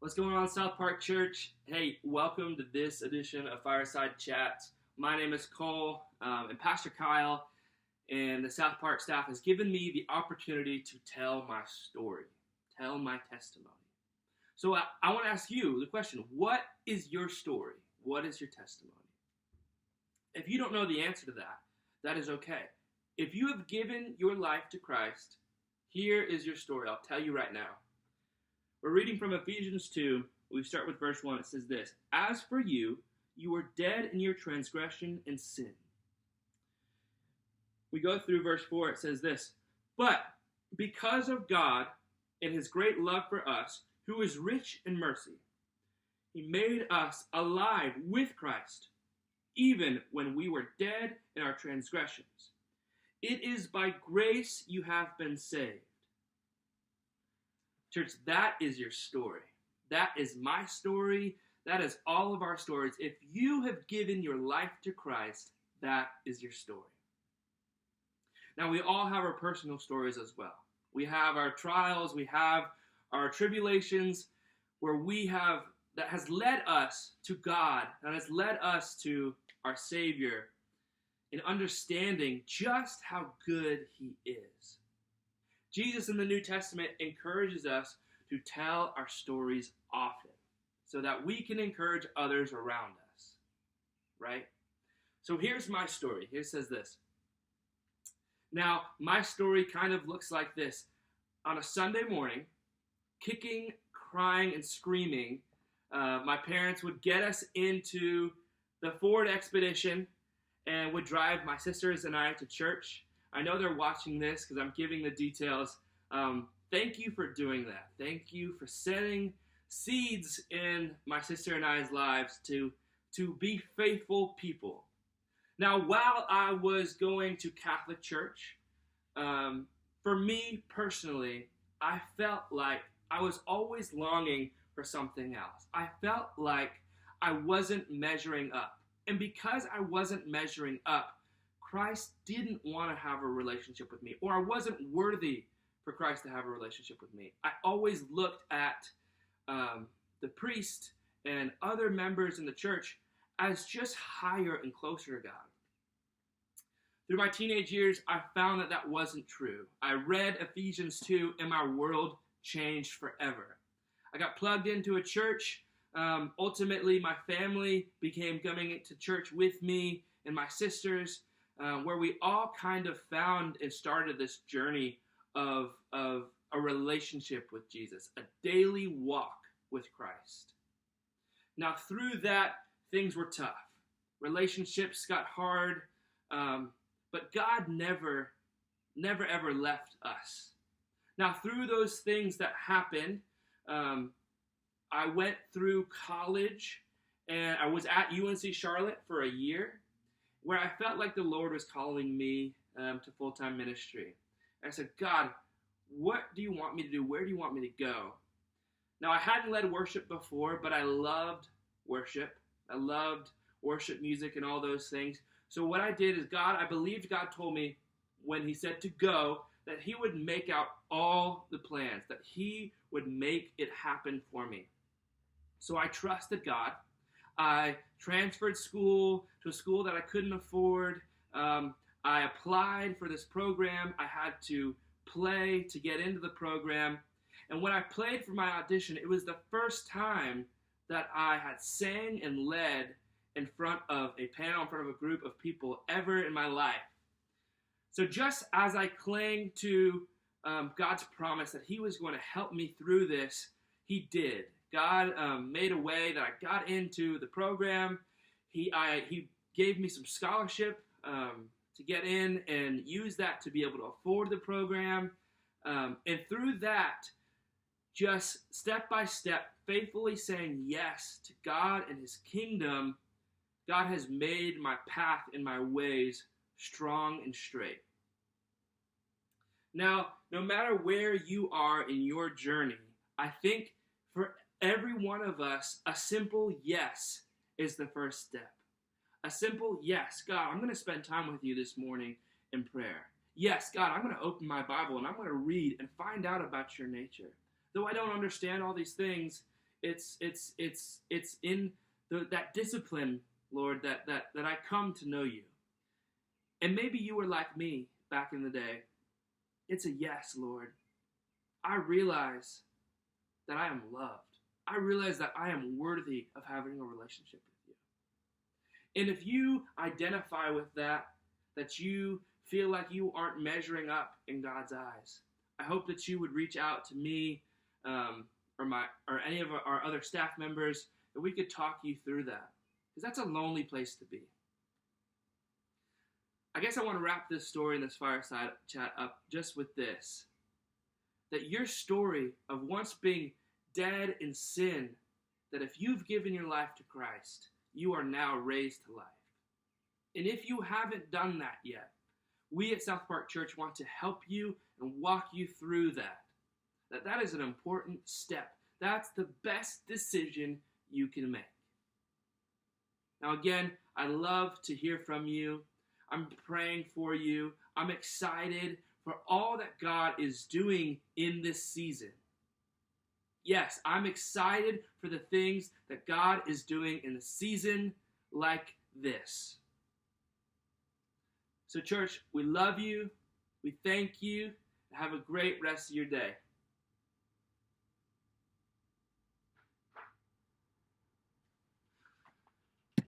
What's going on, South Park Church? Hey, welcome to this edition of Fireside Chat. My name is Cole, and Pastor Kyle and the South Park staff has given me the opportunity to tell my story, tell my testimony. So I want to ask you the question, what is your story? What is your testimony? If you don't know the answer to that, that is okay. If you have given your life to Christ, here is your story. I'll tell you right now. We're reading from Ephesians 2. We start with verse 1. It says this: As for you, you were dead in your transgression and sin. We go through verse 4. It says this: But because of God and his great love for us, who is rich in mercy, he made us alive with Christ, even when we were dead in our transgressions. It is by grace you have been saved. Church, that is your story. That is my story. That is all of our stories. If you have given your life to Christ, that is your story. Now, we all have our personal stories as well. We have our trials. We have our tribulations where that has led us to God, that has led us to our Savior in understanding just how good he is. Jesus in the New Testament encourages us to tell our stories often so that we can encourage others around us, right? So here's my story. Here says this. Now, my story kind of looks like this. On a Sunday morning, kicking, crying, and screaming, my parents would get us into the Ford Expedition and would drive my sisters and I to church. I know they're watching this because I'm giving the details. Thank you for doing that. Thank you for setting seeds in my sister and I's lives to be faithful people. Now, while I was going to Catholic church, for me personally, I felt like I was always longing for something else. I felt like I wasn't measuring up. And because I wasn't measuring up, Christ didn't want to have a relationship with me, or I wasn't worthy for Christ to have a relationship with me. I always looked at the priest and other members in the church as just higher and closer to God. Through my teenage years, I found that wasn't true. I read Ephesians 2, and my world changed forever. I got plugged into a church. Ultimately, my family began coming to church with me and my sisters, where we all kind of found and started this journey of a relationship with Jesus, a daily walk with Christ. Now, through that, things were tough. Relationships got hard, but God never ever left us. Now, through those things that happened, I went through college, and I was at UNC Charlotte for a year, where I felt like the Lord was calling me to full-time ministry. And I said, God, what do you want me to do? Where do you want me to go? Now, I hadn't led worship before, but I loved worship. I loved worship music and all those things. So what I did is I believed God told me when he said to go, that he would make out all the plans, that he would make it happen for me. So I trusted God. I transferred school to a school that I couldn't afford. I applied for this program. I had to play to get into the program. And when I played for my audition, it was the first time that I had sang and led in front of a panel, in front of a group of people ever in my life. So just as I clung to God's promise that he was going to help me through this, he did. God made a way that I got into the program. He gave me some scholarship to get in and use that to be able to afford the program. And through that, just step by step, faithfully saying yes to God and his kingdom, God has made my path and my ways strong and straight. Now, no matter where you are in your journey, I think for every one of us, a simple yes is the first step. A simple yes. God, I'm going to spend time with you this morning in prayer. Yes, God, I'm going to open my Bible and I'm going to read and find out about your nature. Though I don't understand all these things, It's in that discipline, Lord, that I come to know you. And maybe you were like me back in the day. It's a yes, Lord. I realize that I am loved. I realize that I am worthy of having a relationship with you. And if you identify with that you feel like you aren't measuring up in God's eyes, I hope that you would reach out to me or any of our other staff members, and we could talk you through that. Because that's a lonely place to be. I guess I want to wrap this story in this fireside chat up just with this. That your story of once being dead in sin, that if you've given your life to Christ, you are now raised to life. And if you haven't done that yet, we at South Park Church want to help you and walk you through that. That is an important step. That's the best decision you can make. Now again, I love to hear from you. I'm praying for you. I'm excited for all that God is doing in this season. Yes, I'm excited for the things that God is doing in a season like this. So church, we love you. We thank you. Have a great rest of your day.